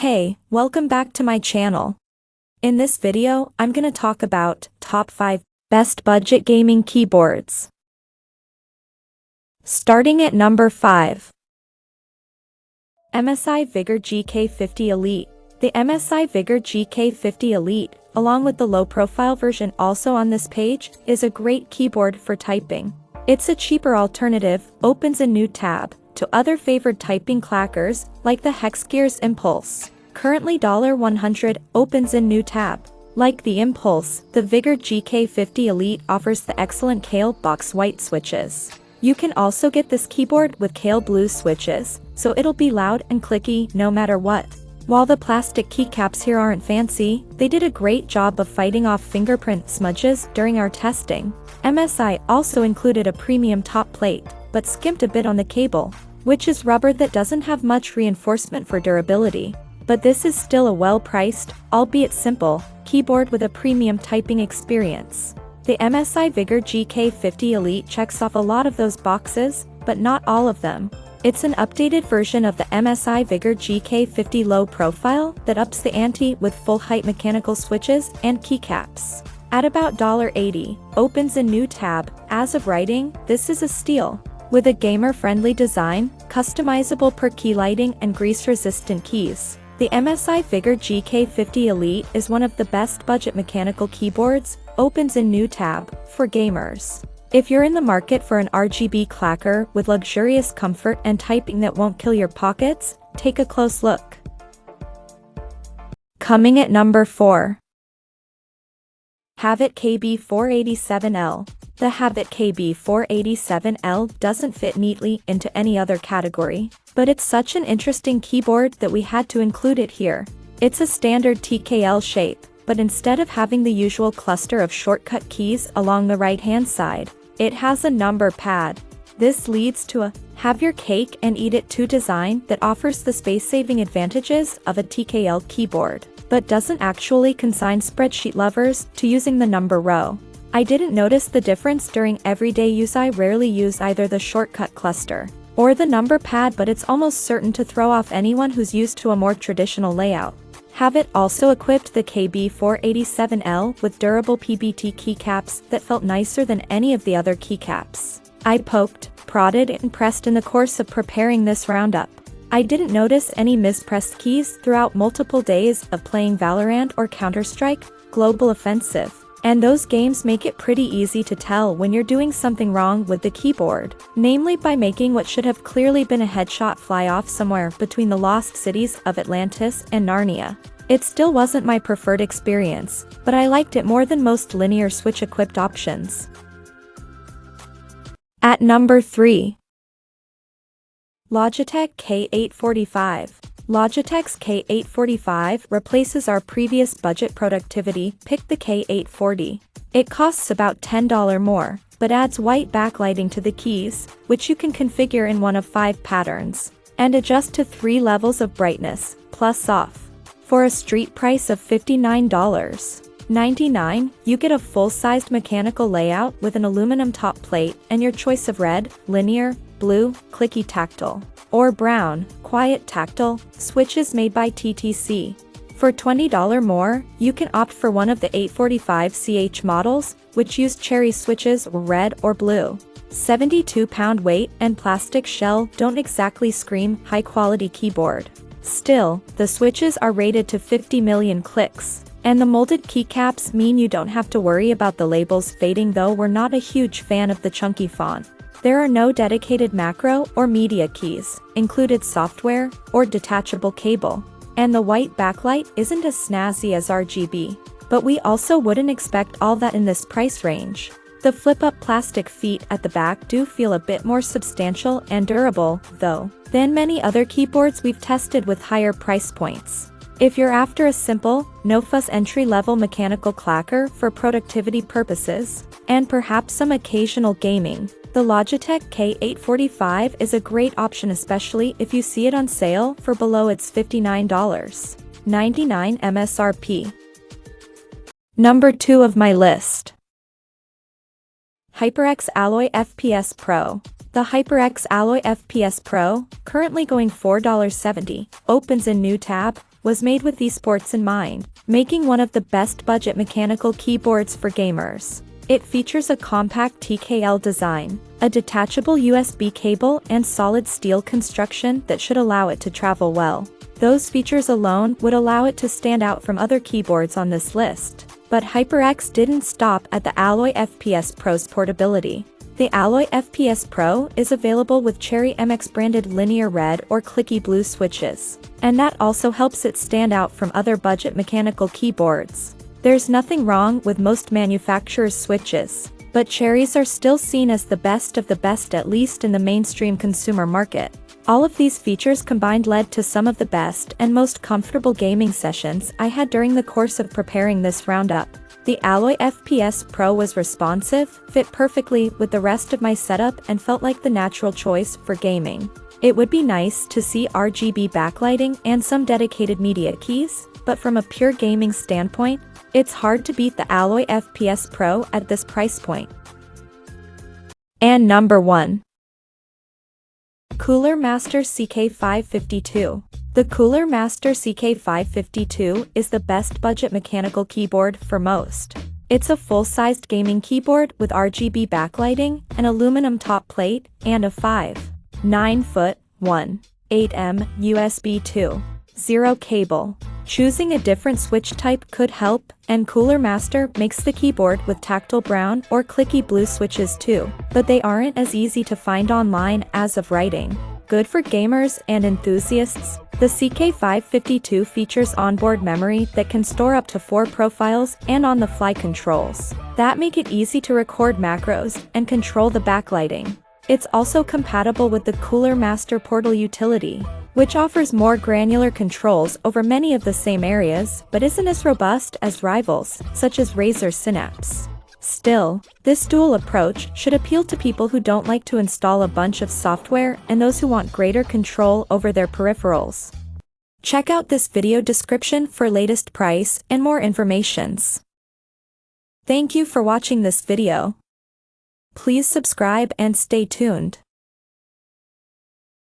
Hey, welcome back to my channel. In this video, I'm gonna talk about top 5 best budget gaming keyboards. Starting at number 5. Msi Vigor Gk50 Elite. The Msi Vigor Gk50 Elite, along with the low-profile version also on this page, is a great keyboard for typing. It's a cheaper alternative, opens a new tab, to other favored typing clackers, like the Hexgear's Impulse. Currently $100, opens in new tab. Like the Impulse, the Vigor Gk50 Elite offers the excellent Kale box white switches. You can also get this keyboard with Kale blue switches, so it'll be loud and clicky no matter what. While the plastic keycaps here aren't fancy, they did a great job of fighting off fingerprint smudges during our testing. MSI also included a premium top plate, but skimped a bit on the cable, which is rubber that doesn't have much reinforcement for durability. But this is still a well-priced, albeit simple, keyboard with a premium typing experience. The Msi Vigor Gk50 Elite checks off a lot of those boxes, but not all of them. It's an updated version of the Msi Vigor Gk50 low profile that ups the ante with full-height mechanical switches and keycaps. At about $80, opens a new tab. As of writing, this is a steal. With a gamer-friendly design, customizable per key lighting and grease-resistant keys, the Msi Vigor Gk50 Elite is one of the best budget mechanical keyboards, opens a new tab, for gamers. If you're in the market for an RGB clacker with luxurious comfort and typing that won't kill your pockets, take a close look. Coming at number 4. Havit KB487L. The Havit KB487L doesn't fit neatly into any other category, but it's such an interesting keyboard that we had to include it here. It's a standard TKL shape, but instead of having the usual cluster of shortcut keys along the right-hand side, it has a number pad. This leads to a have your cake and eat it too design that offers the space-saving advantages of a TKL keyboard, but doesn't actually consign spreadsheet lovers to using the number row. I didn't notice the difference during everyday use. I rarely use either the shortcut cluster or the number pad, but it's almost certain to throw off anyone who's used to a more traditional layout. Havit also equipped the KB487L with durable PBT keycaps that felt nicer than any of the other keycaps. I poked, prodded, and pressed in the course of preparing this roundup. I didn't notice any mispressed keys throughout multiple days of playing Valorant or Counter-Strike Global Offensive, and those games make it pretty easy to tell when you're doing something wrong with the keyboard, namely by making what should have clearly been a headshot fly off somewhere between the lost cities of Atlantis and Narnia. It still wasn't my preferred experience, but I liked it more than most linear switch-equipped options. At number 3. Logitech K845. Logitech's K845 replaces our previous budget productivity pick, the K840. It costs about $10 more, but adds white backlighting to the keys, which you can configure in one of 5 patterns, and adjust to 3 levels of brightness, plus off. For a street price of $59.99, you get a full-sized mechanical layout with an aluminum top plate and your choice of red, linear, blue, clicky tactile, or brown, quiet tactile, switches made by TTC. For $20 more, you can opt for one of the 845CH models, which use cherry switches or red or blue. 72-pound weight and plastic shell don't exactly scream high-quality keyboard. Still, the switches are rated to 50 million clicks, and the molded keycaps mean you don't have to worry about the labels fading, though we're not a huge fan of the chunky font. There are no dedicated macro or media keys, included software, or detachable cable, and the white backlight isn't as snazzy as RGB, but we also wouldn't expect all that in this price range. The flip-up plastic feet at the back do feel a bit more substantial and durable, though, than many other keyboards we've tested with higher price points. If you're after a simple, no-fuss entry-level mechanical clacker for productivity purposes, and perhaps some occasional gaming, the Logitech K845 is a great option, especially if you see it on sale for below its $59.99 MSRP. Number 2 of my list. Hyperx Alloy Fps Pro. The Hyperx Alloy Fps Pro, currently going $4.70, opens in new tab. was made with esports in mind, making one of the best budget mechanical keyboards for gamers. It features a compact TKL design, a detachable USB cable and solid steel construction that should allow it to travel well. Those features alone would allow it to stand out from other keyboards on this list. But Hyperx didn't stop at the Alloy FPS Pro's portability. The Alloy FPS Pro is available with Cherry MX branded linear red or clicky blue switches, and that also helps it stand out from other budget mechanical keyboards. There's nothing wrong with most manufacturers' switches, but Cherries are still seen as the best of the best, at least in the mainstream consumer market. All of these features combined led to some of the best and most comfortable gaming sessions I had during the course of preparing this roundup. The Alloy FPS Pro was responsive, fit perfectly with the rest of my setup, and felt like the natural choice for gaming. It would be nice to see RGB backlighting and some dedicated media keys, but from a pure gaming standpoint, it's hard to beat the Alloy FPS Pro at this price point. And number 1. Cooler Master CK552. The Cooler Master CK552 is the best budget mechanical keyboard for most. It's a full-sized gaming keyboard with RGB backlighting, an aluminum top plate, and a 5.9" 1.8" USB 2.0 cable. Choosing a different switch type could help, and Cooler Master makes the keyboard with tactile brown or clicky blue switches too, but they aren't as easy to find online as of writing. Good for gamers and enthusiasts, the CK552 features onboard memory that can store up to 4 profiles and on-the-fly controls that make it easy to record macros and control the backlighting. It's also compatible with the Cooler Master Portal utility, which offers more granular controls over many of the same areas but isn't as robust as rivals, such as Razer Synapse. Still, this dual approach should appeal to people who don't like to install a bunch of software and those who want greater control over their peripherals. Check out this video description for latest price and more informations. Thank you for watching this video. Please subscribe and stay tuned.